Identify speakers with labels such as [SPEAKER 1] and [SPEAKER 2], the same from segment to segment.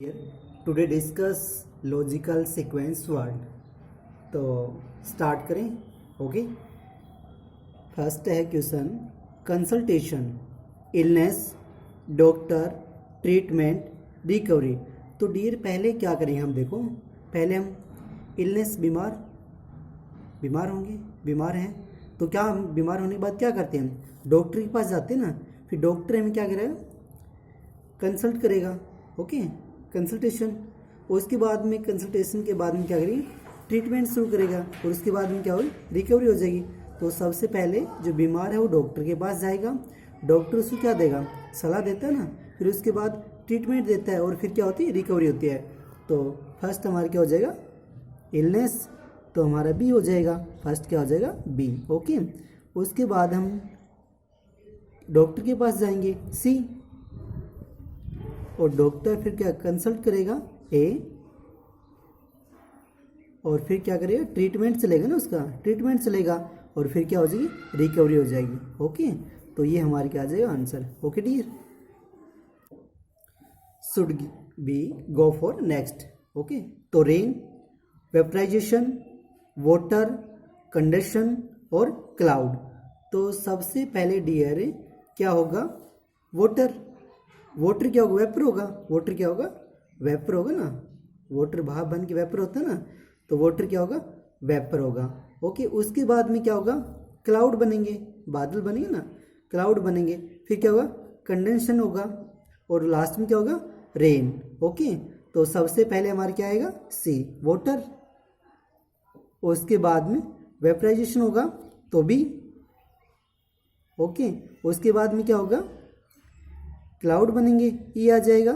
[SPEAKER 1] Here today discuss logical sequence word. तो start करें। Okay, first है question, consultation, illness, doctor, treatment, recovery. तो dear पहले क्या करें हम, देखो पहले हम इलनेस, बीमार होंगे, बीमार हैं तो क्या हम बीमार होने के बाद क्या करते हैं, हम डॉक्टर के पास जाते हैं ना। फिर डॉक्टर हमें क्या करेगा, कंसल्ट करेगा। Okay, consultation. उसके बाद में कंसल्टेशन के बाद में क्या करेंगे, ट्रीटमेंट शुरू करेगा और उसके बाद में क्या होगी, रिकवरी हो जाएगी। तो सबसे पहले जो बीमार है वो डॉक्टर के पास जाएगा, डॉक्टर उसको क्या देगा, सलाह देता है ना। फिर उसके बाद ट्रीटमेंट देता है और फिर क्या होती है, रिकवरी होती है। तो फर्स्ट हमारा क्या हो जाएगा, इलनेस, तो हमारा बी हो जाएगा। फर्स्ट क्या हो जाएगा, बी। ओके, उसके बाद हम डॉक्टर के पास जाएंगे, सी, और डॉक्टर फिर क्या कंसल्ट करेगा, ए, और फिर क्या करेगा, ट्रीटमेंट चलेगा ना, उसका ट्रीटमेंट चलेगा और फिर क्या हो जाएगी, रिकवरी हो जाएगी। ओके, तो ये हमारे क्या आ जाएगा answer. Okay dear, should be go for next. Okay, तो रेन, वेपराइजेशन, वाटर, कंडेंशन और क्लाउड। तो सबसे पहले डियर क्या होगा, वाटर। वाटर क्या होगा, वेपर होगा। वाटर क्या होगा, वेपर होगा ना। वाटर भाप बन के वेपर होता है ना, तो वाटर क्या होगा, वेपर होगा। ओके, उसके बाद में क्या होगा, क्लाउड बनेंगे, बादल बनेंगे ना, क्लाउड बनेंगे। फिर क्या होगा, कंडेंशन होगा और लास्ट में क्या होगा, रेन। ओके, तो सबसे पहले हमारा क्या आएगा, सी, वाटर। उसके बाद में वेपराइजेशन होगा तो बी। ओके, उसके बाद में क्या होगा, क्लाउड बनेंगे, ई आ जाएगा।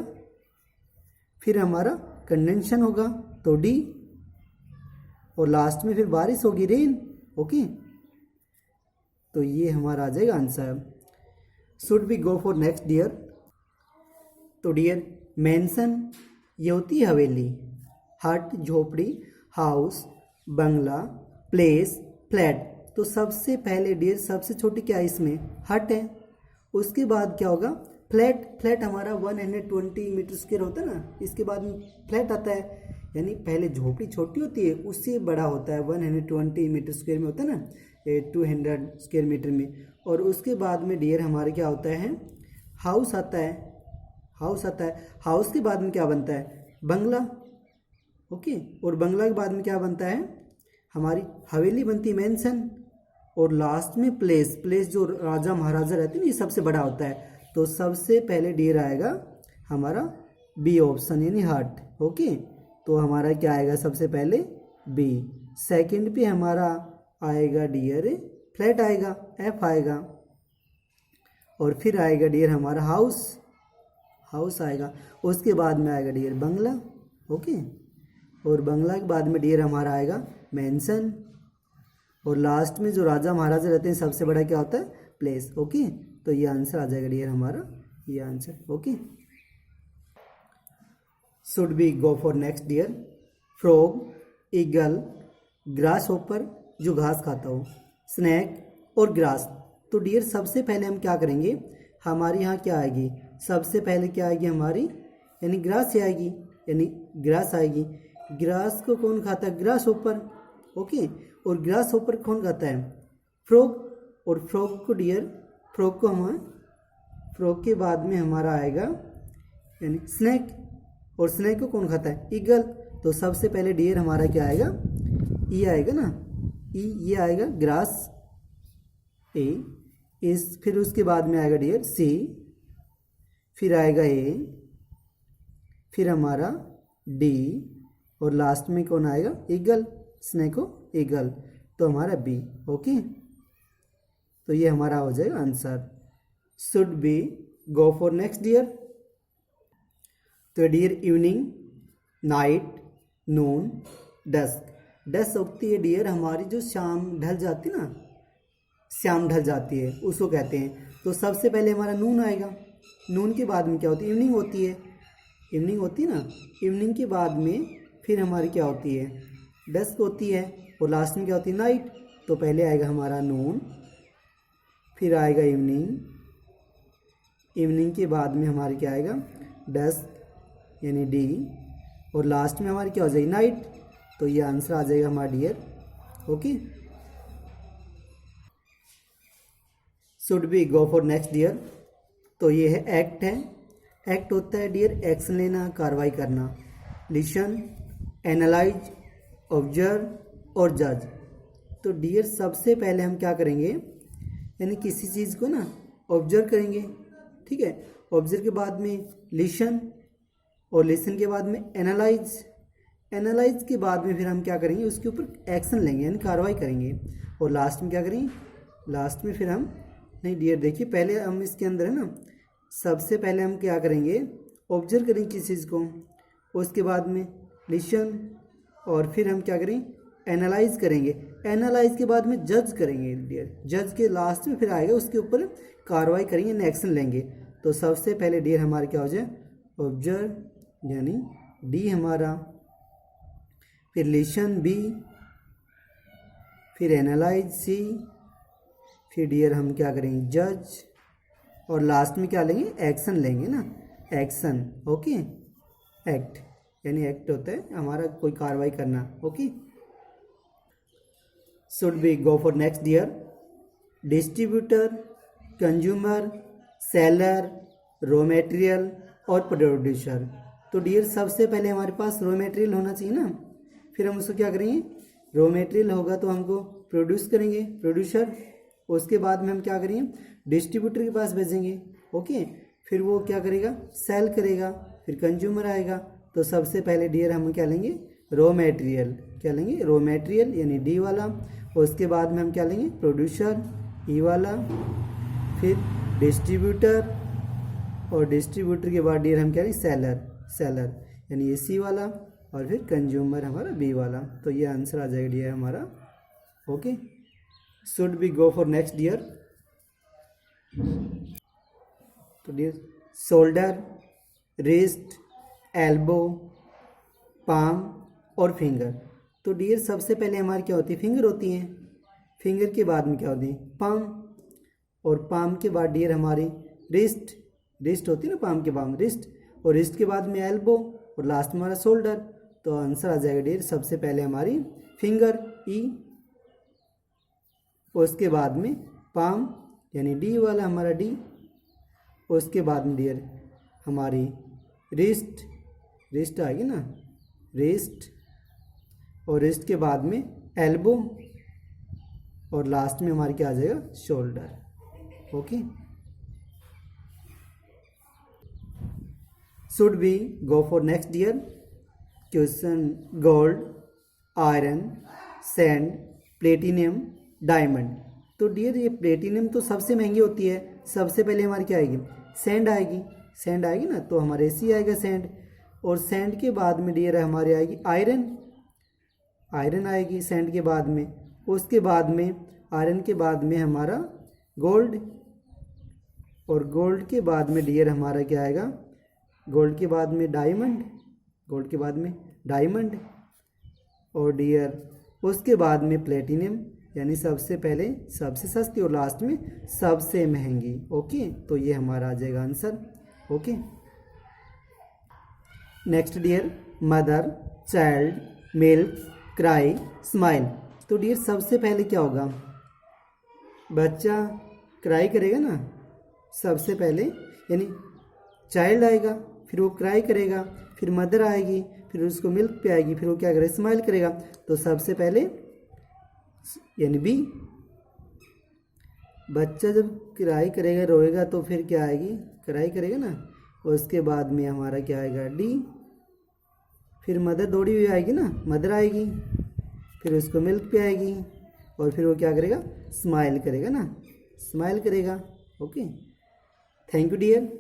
[SPEAKER 1] फिर हमारा कंडेंशन होगा तो डी, और लास्ट में फिर बारिश होगी, रेन। ओके, तो ये हमारा आ जाएगा answer. Should be go for next dear. तो डियर मेंशन, ये होती है हवेली, हट झोपड़ी, हाउस बंगला, प्लेस फ्लैट। तो सबसे पहले डियर सबसे छोटी क्या है इसमें, हट है। उसके बाद क्या होगा, फ्लैट। फ्लैट हमारा 120 मीटर स्क्वायर होता है ना, इसके बाद में फ्लैट आता है। यानी पहले झोपड़ी छोटी होती है, उससे बड़ा होता है, 120 मीटर स्क्वायर में होता है ना, 200 स्क्वायर मीटर में। और उसके बाद में डियर हमारे क्या होता है, हाउस आता है, हाउस आता है। हाउस के बाद में क्या बनता है, बंगला। ओके, और बंगला के बाद में क्या बनता है, हमारी हवेली बनती है, मैंसन। और लास्ट में प्लेस। प्लेस जो राजा महाराजा रहते हैं, ये सबसे बड़ा होता है। तो सबसे पहले डियर आएगा हमारा बी ऑप्शन, यानी हट। ओके, तो हमारा क्या आएगा, सबसे पहले बी। सेकंड पे हमारा आएगा डियर फ्लैट आएगा, एफ आएगा। और फिर आएगा डियर हमारा हाउस, हाउस आएगा। उसके बाद में आएगा डियर बंगला। ओके, और बंगला के बाद में डियर हमारा आएगा मैंसन। और लास्ट में जो राजा महाराजा रहते हैं, सबसे बड़ा क्या होता है, प्लेस। ओके, तो ये आंसर आ जाएगा डियर हमारा, ये answer. Okay, should be go for next dear. Frog, eagle, grasshopper जो घास खाता हो, स्नैक और ग्रास। तो डियर सबसे पहले हम क्या करेंगे, हमारे यहाँ क्या आएगी, सबसे पहले क्या आएगी हमारी, यानी ग्रास ही आएगी, यानी ग्रास आएगी। ग्रास को कौन खाता है, ग्रास होपर। ओके, और ग्रास होपर कौन खाता है, फ्रॉग। और फ्रॉग को डियर, फ्रॉग को हम, फ्रॉग के बाद में हमारा आएगा यानी स्नैक, और स्नैक को कौन खाता है, ईगल। तो सबसे पहले डियर हमारा क्या आएगा, ई आएगा ना, ई, ये आएगा ग्रास, ए, इस, फिर उसके बाद में आएगा डियर सी, फिर आएगा ए, फिर हमारा डी, और लास्ट में कौन आएगा, ईगल, स्नैको ईगल। तो हमारा बी। ओके, तो ये हमारा हो जाएगा answer. Should be go for next dear. तो dear evening, night, noon, dusk. Dusk होती है डियर हमारी जो शाम ढल जाती है ना, शाम ढल जाती है, उसको कहते हैं। तो सबसे पहले हमारा नून आएगा। नून के बाद में क्या होती है, इवनिंग होती है, इवनिंग होती है ना। इवनिंग के बाद में फिर हमारी क्या होती है, डस्क होती है, और लास्ट में क्या होती है, नाइट। तो पहले आएगा हमारा नून, फिर आएगा इवनिंग, इवनिंग के बाद में हमारे क्या आएगा, डस्क, यानी डी, और लास्ट में हमारी क्या हो जाएगी नाइट, तो ये आंसर आ जाएगा हमारा dear. Okay, should be go for next dear. तो ये है एक्ट है। एक्ट होता है डियर एक्शन लेना, कार्रवाई करना। लिसन, एनालाइज, ऑब्जर्व और जज। तो डियर सबसे पहले हम क्या करेंगे, यानी किसी चीज़ को ना ऑब्जर्व करेंगे, ठीक है। ऑब्जर्व के बाद में लिसन, और लिसन के बाद में एनालाइज, एनालाइज के बाद में फिर हम क्या करेंगे, उसके ऊपर एक्शन लेंगे यानी कार्रवाई करेंगे। और लास्ट में क्या करेंगे, लास्ट में फिर हम, नहीं डियर देखिए पहले हम इसके अंदर है ना, सबसे पहले हम क्या करेंगे, ऑब्जर्व करेंगे किसी चीज़ को, उसके बाद में लिसन, और फिर हम क्या करेंगे एनालाइज करेंगे। एनालाइज के बाद में जज करेंगे डियर, जज के लास्ट में फिर आएगा उसके ऊपर कार्रवाई करेंगे यानी एक्शन लेंगे। तो सबसे पहले डियर हमारा क्या हो जाए ऑब्जर्व यानी डी हमारा, फिर लिसन बी, फिर एनालाइज सी, फिर डियर हम क्या करेंगे जज, और लास्ट में क्या लेंगे एक्शन लेंगे ना, एक्शन। ओके, एक्ट यानी एक्ट होता है हमारा कोई कार्रवाई करना। Okay, should be go for next dear. Distributor, consumer, seller, raw material और प्रोड्यूसर। तो डियर सबसे पहले हमारे पास रॉ मटेरियल होना चाहिए ना, फिर हम उसको क्या करेंगे, रॉ मटेरियल होगा तो हमको प्रोड्यूस करेंगे प्रोड्यूसर, उसके बाद में हम क्या करेंगे डिस्ट्रीब्यूटर के पास भेजेंगे। ओके, फिर वो क्या करेगा सेल करेगा, फिर कंज्यूमर आएगा। तो सबसे पहले डियर हम क्या लेंगे रॉ मटेरियल, क्या लेंगे रॉ मटेरियल यानी डी वाला, और उसके बाद में हम क्या लेंगे प्रोड्यूसर ई वाला, फिर डिस्ट्रीब्यूटर, और डिस्ट्रीब्यूटर के बाद डियर हम क्या लेंगे सेलर, सेलर यानी ये सी वाला, और फिर कंज्यूमर हमारा बी वाला। तो ये आंसर आ जाएगा डियर हमारा। Okay, should be go for next dear. तो dear shoulder, wrist, elbow, palm और फिंगर। तो डियर सबसे पहले हमारी क्या होती है फिंगर होती हैं, फिंगर के बाद में क्या होती है पाम, और पाम के बाद डियर हमारी रिस्ट, रिस्ट होती है ना पाम के बाद रिस्ट, और रिस्ट के बाद में एल्बो, और लास्ट में हमारा शोल्डर। तो आंसर आ जाएगा डियर सबसे पहले हमारी फिंगर ई, उसके बाद में पाम यानी डी वाला हमारा डी, उसके बाद में डियर हमारी रिस्ट, रिस्ट आएगी ना रिस्ट, और रिस्ट के बाद में एल्बो, और लास्ट में हमारी क्या आ जाएगा shoulder. Okay, should be go for next dear. Question gold, iron, sand, platinum, diamond. तो डियर ये प्लेटिनियम तो सबसे महंगी होती है, सबसे पहले हमारी क्या आएगी सैंड आएगी, सैंड आएगी ना, तो हमारे सी आएगा सैंड, और सैंड के बाद में डियर हमारी आएगी आयरन, आयरन आएगी सैंड के बाद में, उसके बाद में आयरन के बाद में हमारा गोल्ड, और गोल्ड के बाद में डियर हमारा क्या आएगा गोल्ड के बाद में डायमंड, गोल्ड के बाद में डायमंड, और डियर उसके बाद में प्लेटिनियम यानी सबसे पहले सबसे सस्ती, और लास्ट में सबसे महंगी। ओके, तो ये हमारा आ जाएगा answer. Okay, next dear mother, child, milk, cry, smile. तो डियर सबसे पहले क्या होगा बच्चा क्राई करेगा ना सबसे पहले, यानी चाइल्ड आएगा, फिर वो क्राई करेगा, फिर मदर आएगी, फिर उसको मिल्क पिलाएगी, फिर वो क्या करेगा स्माइल करेगा। तो सबसे पहले यानी बी, बच्चा जब क्राई करेगा रोएगा तो फिर क्या आएगी क्राई करेगा ना, उसके बाद में हमारा क्या आएगा डी, फिर मदर दौड़ी हुई आएगी ना मदर आएगी, फिर उसको मिल्क पिलाएगी, और फिर वो क्या करेगा स्माइल करेगा ना, स्माइल करेगा। Okay, thank you dear.